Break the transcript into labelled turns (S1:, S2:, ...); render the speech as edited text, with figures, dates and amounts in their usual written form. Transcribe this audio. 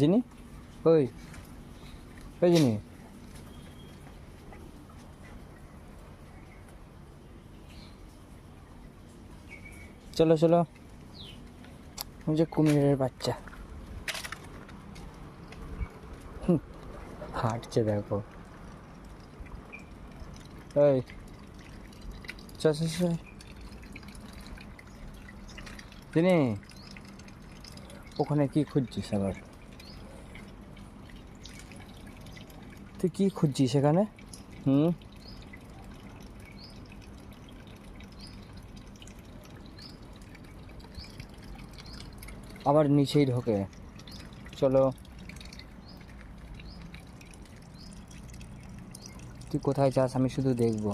S1: জিনি, ওই ওই জিনি, চলো চলো। ওই যে কুমিরের বাচ্চা হাঁটছে দেখো। এই চল চল চল। জিনি, ওখানে কি খুঁজছিস আবার? তুই কি খুঁজছিস এখানে? হুম, আবার নিচেই ঢোকে। চলো, তুই কোথায় যাস আমি শুধু দেখবো।